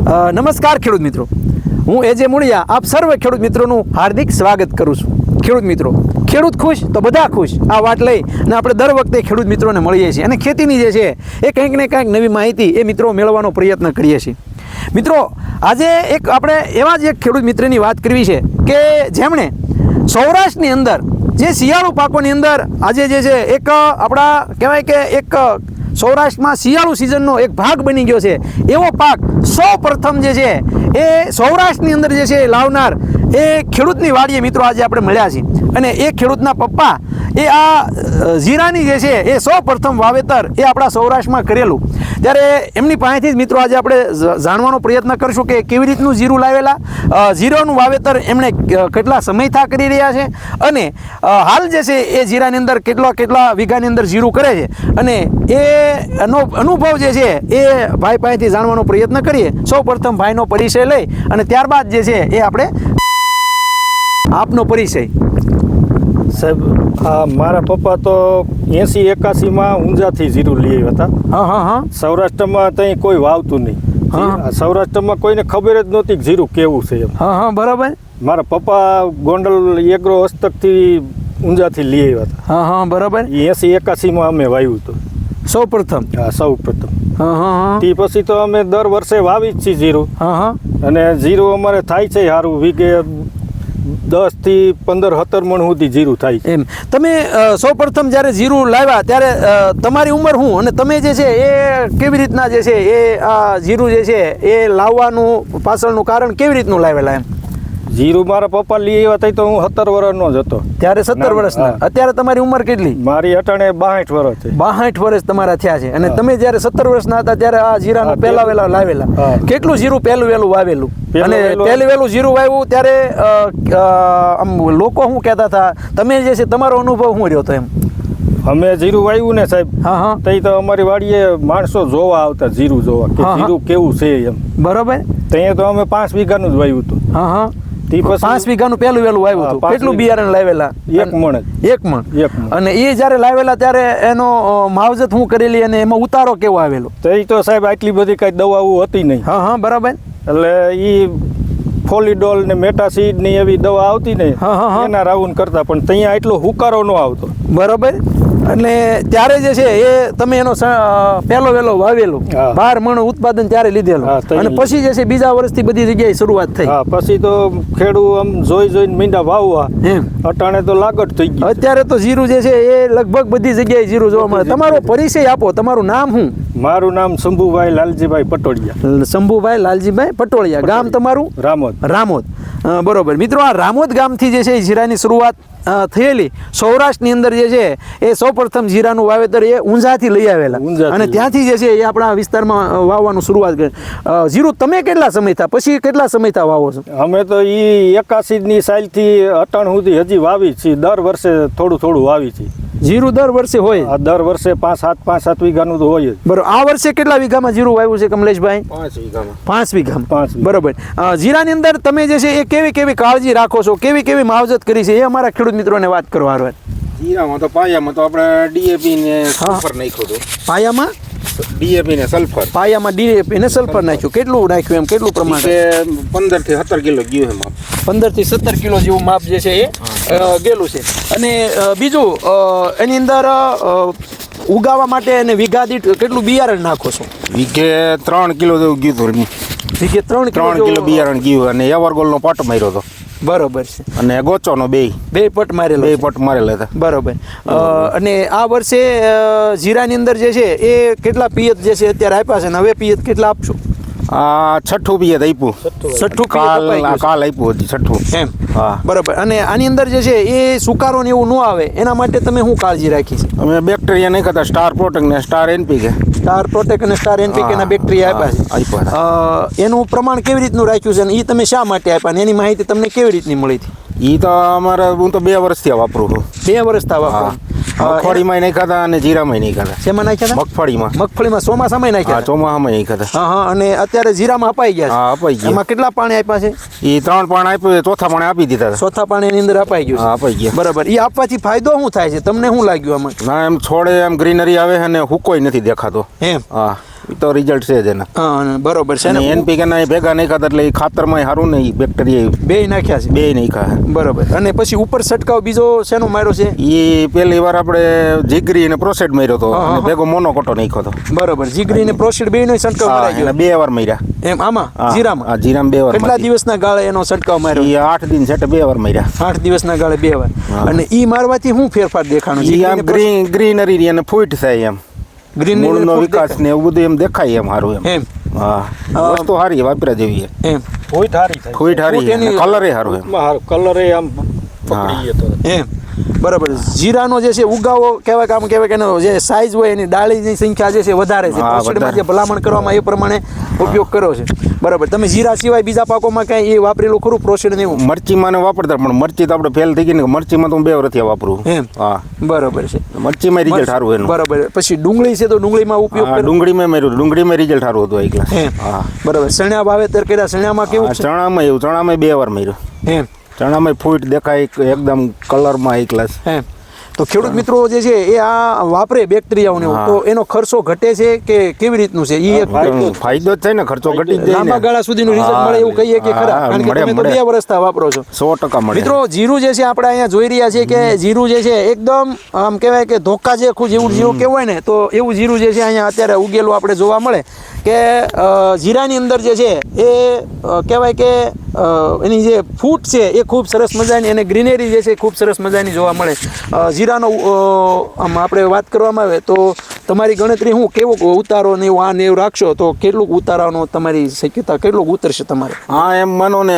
નમસ્કાર ખેડૂત મિત્રો, હું એજે મુળિયા આપ સર્વ ખેડૂત મિત્રોનું હાર્દિક સ્વાગત કરું છું. ખેડૂત મિત્રો, ખેડૂત ખુશ તો બધા ખુશ, આ વાત લઈ અને આપણે દર વખતે ખેડૂત મિત્રોને મળીએ છીએ અને ખેતીની જે છે એ કંઈક ને કંઈક નવી માહિતી એ મિત્રો મેળવવાનો પ્રયત્ન કરીએ છીએ. મિત્રો, આજે આપણે એવા જ એક ખેડૂત મિત્રની વાત કરવી છે કે જેમણે સૌરાષ્ટ્રની અંદર જે શિયાળુ પાકોની અંદર આજે જે છે એક આપણા કહેવાય કે એક સૌરાષ્ટ્રમાં શિયાળુ સિઝનનો એક ભાગ બની ગયો છે એવો પાક સૌ પ્રથમ જે છે એ સૌરાષ્ટ્રની અંદર જે છે લાવનાર એ ખેડૂતની વાડીએ મિત્રો આજે આપણે મળ્યા છીએ અને એ ખેડૂતના પપ્પા એ આ જીરાની જે છે એ સૌ પ્રથમ વાવેતર એ આપણા સૌરાષ્ટ્રમાં કરેલું. ત્યારે એમની પાસેથી જ મિત્રો આજે આપણે જાણવાનો પ્રયત્ન કરશું કે કેવી રીતનું જીરું લાવેલા, જીરાનું વાવેતર એમણે કેટલા સમયથી કરી રહ્યા છે અને હાલ જે છે એ જીરાની અંદર કેટલા વીઘાની અંદર જીરું કરે છે અને એનો અનુભવ જે છે એ ભાઈ પાસેથી જાણવાનો પ્રયત્ન કરીએ. સૌ પ્રથમ ભાઈનો પરિચય લઈ અને ત્યારબાદ જે છે એ આપણે આપનો પરિચય. સાહેબ, મારા પપ્પા તો 80-81માં ઊંઝાથી જીરું લઈ આવ્યા હતા. હા. સૌરાષ્ટ્રમાં ત્યાં કોઈ વાવતું નહીં. સૌરાષ્ટ્રમાં કોઈને ખબર જ નહોતી કે જીરું કેવું છે એમ. હા, બરાબર. મારા પપ્પા ગોંડલ એગ્રો હસ્તકથી ઊંઝાથી લઈ આવ્યા હતા. હા, બરાબર. 80-81માં અમે વાવ્યું હતું સૌ પ્રથમ. સૌ પ્રથમ. હા. તે પછી તો અમે દર વર્ષે વાવી જ છીએ જીરું. હા. અને જીરું અમારે થાય છે સારું, વીઘે 10 થી 15 17 મણ સુધી જીરું થાય છે. એમ તમે સૌ પ્રથમ જ્યારે જીરું લાવ્યા ત્યારે તમારી ઉંમર શું અને તમે જે છે એ કેવી રીતના જે છે એ આ જીરું જે છે એ લાવવાનું પાછળનું કારણ કેવી રીતનું લાવેલા? એમ જીરું મારા પપ્પા લઈ આવ્યા હતા તો હું 17 વર્ષનો જ હતો ત્યારે. 17 વર્ષના. અત્યારે તમારી ઉંમર કેટલી? મારી અટાણે 62 વર્ષ છે. 62 વર્ષ તમારા થયા છે અને તમે જ્યારે 17 વર્ષના હતા ત્યારે આ જીરાનું પહેલા વેલા લાવેલા. કેટલું જીરું પહેલું વેલું વાવેલું અને પહેલું વેલું જીરું વાવ્યું ત્યારે આમ લોકો શું કહેતા હતા, તમે જે છે તમારો અનુભવ શું રહ્યો હતો? એમ અમે જીરું વાવ્યું ને સાહેબ, હા, તઈ તો અમારી વાડીએ માણસો જોવા આવતા જીરું જોવા કે જીરું કેવું છે એમ. બરાબર. ત્યાં તો અમે 5 વીઘાનું જ વાવ્યું હતું. હા. 5 વીઘાનું પહેલું વેલું વાવ્યું હતું. કેટલું બિયારણ લાવેલા? 1 મણ. 1 મણ. અને એ જ્યારે લાવેલા ત્યારે એનો માવજત શું કરેલી અને એમાં ઉતારો કેવો આવેલો? તઈ તો સાહેબ આટલી બધી કઈ દવાઓ હતી નહીં. હા, બરાબર. એટલે ઈ ફોલિડોલ ને મેટાસીડ ની એવી દવા આવતી ને એના રાઉન્ડ કરતા, પણ ત્યાં એટલો હુકારો ન આવતો. બરાબર. અને ત્યારે જે છે એ તમે એનો પહેલો વેલો વાવેલો 12 મણ ઉત્પાદન ત્યારે લીધેલું અને પછી જે છે બીજા વર્ષથી બધી જગ્યાએ શરૂઆત થઈ. પછી તો ખેડૂત આમ જોઈ મીંડા વાવવા એમ અટાણે તો લાગત થઈ ગઈ. અત્યારે તો જીરું જે છે એ લગભગ બધી જગ્યાએ જીરું જોવા મળે. તમારો પરિચય આપો. તમારું નામ શું? મારું નામ શંભુભાઈ લાલજીભાઈ પટોળિયા. શંભુભાઈ લાલજીભાઈ પટોળિયા. ગામ તમારું? રામોદ. બરોબર. મિત્રો, આ રામોદ ગામથી જે છે જીરાની શરૂઆત થયેલી. સૌરાષ્ટ્રની અંદર જે છે એ સૌ પ્રથમ જીરાનું વાવેતર એ ઊંઝાથી લઈ આવેલા અને ત્યાંથી જે છે એ આપણા વિસ્તારમાં વાવવાનું શરૂઆત કરી. જીરું તમે કેટલા સમયથી પછી કેટલા સમયથી વાવો છો? અમે તો ઈ 81ની સાલથી અટાણ સુધી હજી વાવી છીએ. દર વર્ષે થોડું વાવી છીએ. જીરું દર વર્ષે હોય? દર વર્ષે 5-7 વીઘાનું તો હોય જ. બરોબર. આ વર્ષે કેટલા વીઘામાં જીરું વાવ્યું છે કમલેશભાઈ? 5 વીઘામાં. બરોબર. જીરાની અંદર તમે જે છે એ કેવી કાળજી રાખો છો, કેવી માવજત કરી છે એ અમારા ખેડૂત મિત્રોને વાત કરવા. જીરામાં તો પાયામાં તો આપણે ડીએપી ને સલ્ફર નાખ્યું હતું. પાયામાં ડીએપી ને સલ્ફર. પાયામાં ડીએપી ને સલ્ફર નાખ્યું. કેટલું નાખ્યું? એમ કેટલું પ્રમાણ? 15 થી 17 કિલો ગયું છે માપ. 15 થી 17 કિલો જેવું માપ જે છે એ ગયેલું છે. અને બીજું એની અંદર ઉગાવવા માટે અને વીઘા દીઠ કેટલું બિયારણ નાખો છો? વીઘે 3 કિલો જેવું ગયું હતું. વીઘે 3 કિલો બિયારણ ગયું અને એવરગોલનો પટ માર્યો હતો. બરોબર છે. અને ગોચોનો બે પટ મારેલા હતા. બરોબર. અને આ વર્ષે જીરાની અંદર જે છે એ કેટલા પિયત જે છે અત્યારે આપ્યા છે અને હવે પિયત કેટલા આપશો? આ 6ઠું પિયત આપ્યું. 6ઠું કાલ આપ્યું હતું 6ઠું. એમ. હા, બરોબર. અને આની અંદર જે છે એ સુકારો ને એવું ન આવે એના માટે તમે શું કાળજી રાખી છે? અમે બેક્ટેરિયા નહીં ખાતા. સ્ટાર પ્રોટેક્ટ ને સ્ટાર એનપીકે. સ્ટાર પ્રોટેક્ટ અને સ્ટાર એનપીકે ના બેક્ટેરિયા આપ્યા છે. એનું પ્રમાણ કેવી રીતનું રાખ્યું છે અને એ તમે શા માટે આપ્યા એની માહિતી તમને કેવી રીતની મળી હતી? એ તો હું તો 2 વર્ષથી વાપરું છું. 2 વર્ષથી વાપરું. મગફળીમાં નહીં ખાતા અને જીરામાં નહીં ખાતા. શેમાં નાખ્યા? મગફળીમાં ચોમાસામાં નાખ્યા? ચોમાસામાં નહીં ખાતા. હા. અને અત્યારે જીરામાં અપાઈ ગયા? હા, અપાઈ ગયા. એમાં કેટલા પાણી આપ્યા છે? એ 3 પાણી આપ્યું. ચોથા પાણી આપી દીધા. ચોથા પાણીની અંદર અપાઈ ગયું? હા, અપાઈ ગયા. બરાબર. એ આપવાથી ફાયદો શું થાય છે તમને? શું લાગ્યું આમાં? ના, એમ છોડે એમ ગ્રીનરી આવે અને હુકોય નથી દેખાતો. એમ. હા. એ તો રિઝલ્ટ છે જ એના. હા બરોબર છે અને ને NPK ના ભેગા નહીં ખાતા એટલે એ ખાતરમાં સારું નહીં, બેક્ટેરિયા બે નાખ્યા છે બે નહીં ખા. બરોબર. અને પછી ઉપર છંટકાવ બીજો શેનો માર્યો છે? એ પહેલી વાર આપણે જીગરી અને પ્રોસેડ માર્યો હતો અને ભેગો મોનોકોટો નાખ્યો હતો. બરોબર. જીગરી ને પ્રોસીડ બે નો છંટકાવ હા, કરાઈ એના ગયો 2 વાર માર્યા. એમ આમાં હા, જીરામાં? હા, જીરામાં 2 વાર. કેટલા દિવસના ગાળે એનો છંટકાવ માર્યો? એ 8 દિન છે 2 વાર માર્યા. 8 દિવસના ગાળે 2 વાર. હા. અને ઈ મારવાથી શું ફેરફાર દેખાણો? એ આમ ગ્રીનરી રી અને ફૂટ થાય એમ, ગ્રીન મૂળનો વિકાસ ને એવું બધું એમ દેખાય એમ સારું એમ. એમ હા, વસ્તુ સારી વાપરા જેવી એમ ફૂટ સારી થાય, ફૂટ સારી ફૂટ એની- કલર એ સારું એમ. કલર એ આમ પકડી ગયો તો. એમ બરાબર. જીરાનો જે છે ઉગાવો કહેવાય કે આમ કહેવાય કે એનો જે સાઈઝ હોય એની ડાળીની સંખ્યા જે છે વધારે છે. હા, પ્રોસીડમાં વધારે. જે ભલામણ કરવામાં એ પ્રમાણે ઉપયોગ કર્યો છે. બરાબર. તમે જીરા સિવાય બીજા પાકોમાં કઈ એ વાપરેલું ખરું પ્રોસીડ ને એવું? મરચીમાં ને વાપરતા પણ મરચી તો આપણે ફેલ થઈ ગઈ ને મરચીમાં તો હું 2 વર્ષથી વાપરું. એમ હા, બરાબર છે. મરચીમાં રિઝલ્ટ સારું એનું. બરાબર. પછી ડુંગળી છે તો ડુંગળીમાં ઉપયોગ હા, કર્યો? ડુંગળીમાં માર્યું, ડુંગળીમાં રિઝલ્ટ સારું હતું એકલા. એમ હા, બરાબર. ચણા વાવેતર કર્યા, ચણામાં કેવું છે? ચણામાં એવું, ચણામાં 2 વાર માર્યું. એમ ચણામાં ફૂટ દેખાય એકદમ કલરમાં એક ક્લાસ. એમ તો ખેડૂત મિત્રો જે છે એ આ વાપરે બેક્ટેરિયાઓને એવું, હા. તો એનો ખર્ચો ઘટે છે કે કેવી રીતનું છે? ઈ એક ફાયદો જ થાય ને, ખર્ચો ઘટી જ જાય લાંબા ને. ગાળા સુધીનું રિઝલ્ટ મળે એવું કહીએ કે ખરા? હા, કારણ કે મળે, તમે તો મળે. 2 વર્ષથી વાપરો છો. 100% મળે. મિત્રો જીરું જે છે આપણે અહીંયા જોઈ રહ્યા છીએ કે જીરું જે છે એકદમ આમ કહેવાય કે ધોકા જેવું જેવું જીરું કહેવાય ને, તો એવું જીરું જે છે અહીંયા અત્યારે ઉગેલું આપણે જોવા મળે કે જીરાની અંદર જે છે એ કહેવાય કે એની જે ફૂટ છે એ ખૂબ સરસ મજાની અને ગ્રીનરી જે છે ખૂબ સરસ મજાની જોવા મળે. જીરાનો આમ આપણે વાત કરવામાં આવે તો તમારી ગણતરી હું કેવો ઉતારો ને એવું આ ને એવું રાખશો તો કેટલું ઉતારવાનો તમારી શક્યતા કેટલું ઉતરશે તમારે? હા, એમ માનો ને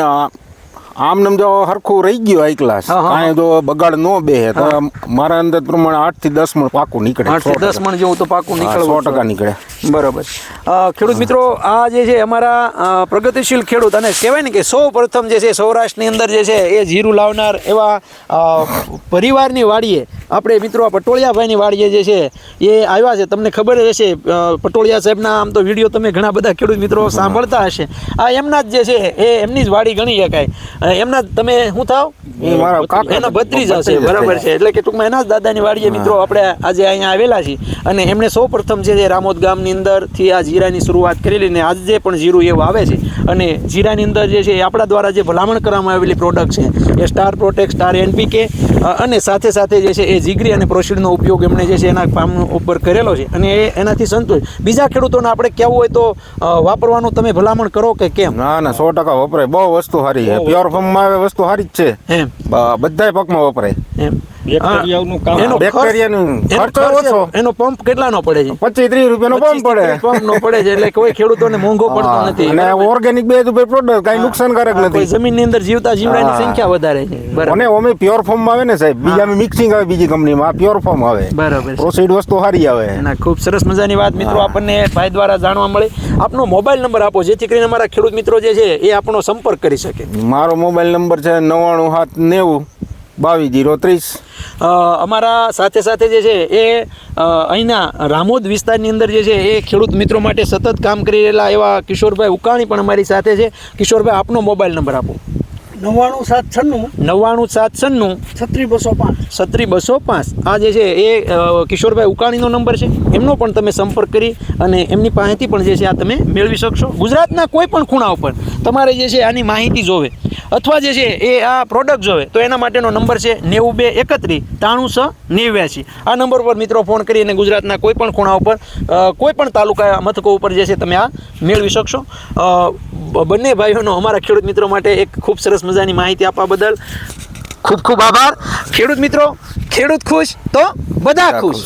આમ નામ જો હરખું રહી ગયું હાઈ ક્લાસ, હા, હા. કાંઈ જો બગાડ ન બેહે તો મારા અંદાજ પ્રમાણે 8 થી 10 મણ પાકું નીકળે. 8 થી 10 મણ જેવું તો પાકું નીકળવું 100% નીકળે. બરાબર. ખેડૂત મિત્રો આ જે છે અમારા પ્રગતિશીલ ખેડૂત અને કહેવાય ને કે સૌ પ્રથમ જે છે સૌરાષ્ટ્રની અંદર જે છે એ જીરું લાવનાર એવા પરિવારની વાડીએ આપણે મિત્રો આ પટોળિયાભાઈની વાડીએ જે છે એ આવ્યા છે. તમને ખબર જ હશે પટોળિયા સાહેબના આમ તો વિડીયો તમે ઘણા બધા ખેડૂત મિત્રો સાંભળતા હશે. આ એમના જ જે છે એ એમની જ વાડી ગણી શકાય. એમના તમે શું થાવ? એ મારા કાકા એના ભત્રીજા છે. બરાબર છે. એટલે કે ટૂંકમાં એના જ દાદાની વાડીએ મિત્રો આપણે આજે અહીંયા આવેલા છીએ અને એમણે સૌ પ્રથમ જે રામોદ ગામની અંદરથી આ જીરાની શરૂઆત કરેલી ને આજે પણ જીરું એવું આવે છે. અને જીરાની અંદર જે છે એ આપણા દ્વારા જે ભલામણ કરવામાં આવેલી પ્રોડક્ટ છે એ સ્ટાર પ્રોટેક્ટ, સ્ટાર NPK અને સાથે સાથે જે છે એ જીગરી અને પ્રોસીડનો ઉપયોગ એમણે જે છે એના પામ ઉપર કરેલો છે અને એ એનાથી સંતોષ. બીજા ખેડૂતોને આપણે કહેવું હોય તો વાપરવાનું તમે ભલામણ કરો કે કેમ? ના ના, 100% વપરાય. બહુ વસ્તુ સારી છે. પ્યોર ફોર્મમાં આવે વસ્તુ સારી જ છે. એમ બધાય પાકમાં વપરાય. એમ બેક્ટેરિયાનું કામ. એનો બેક્ટેરિયાનું ખર્ચો ઓછો. એનો પંપ કેટલાનો પડે છે? 25-30 રૂપિયાનો પંપ પડે. પંપ નો પડે છે એટલે કોઈ ખેડૂતોને મોંઘો પડતો નથી. અને ઓર્ગેનિક બે રૂપિયા પ્રોડક્ટ કાંઈ નુકસાનકારક કોઈ નથી. જમીનની અંદર જીવતા જીવડાની હા. સંખ્યા વધારે છે. બરાબર. અને ઓમે પ્યોર ફોર્મમાં આવે ને સાહેબ, બીજામાં મિક્સિંગ આવે બીજી કંપનીમાં, આ પ્યોર ફોર્મ આવે. બરાબર છે. પ્રોસીડ વસ્તુ સારી આવે. ના, ખૂબ સરસ મજાની વાત મિત્રો આપણને ભાઈ દ્વારા જાણવા મળી. આપનો મોબાઈલ નંબર આપો જેથી કરીને અમારા ખેડૂત મિત્રો જે છે એ આપણો સંપર્ક કરી શકે. મારો મોબાઈલ નંબર છે 99 790 22 30. અમારા સાથે સાથે જે છે એ અહીંના રામોદ વિસ્તારની અંદર જે છે એ ખેડૂત મિત્રો માટે સતત કામ કરી રહેલા એવા કિશોરભાઈ ઉકાણી પણ અમારી સાથે છે. કિશોરભાઈ, આપનો મોબાઈલ નંબર આપો. 99 796 36205. આ જે છે એ કિશોરભાઈ ઉકાણીનો નંબર છે. એમનો પણ તમે સંપર્ક કરી અને એમની પાસેથી પણ જે છે આ તમે મેળવી શકશો. ગુજરાતના કોઈ પણ ખૂણા ઉપર તમારે જે છે આની માહિતી જોવે અથવા જે છે એ આ પ્રોડક્ટ જોવે તો એના માટેનો નંબર છે 92 31 93 આ નંબર પર મિત્રો ફોન કરી અને ગુજરાતના કોઈ પણ ખૂણા ઉપર કોઈ પણ તાલુકા મથકો ઉપર જે છે તમે આ મેળવી શકશો. બંને ભાઈઓનો અમારા ખેડૂત મિત્રો માટે એક ખૂબ સરસ મજાની માહિતી આપવા બદલ ખૂબ ખૂબ આભાર. ખેડૂત મિત્રો, ખેડૂત ખુશ તો બધા ખુશ.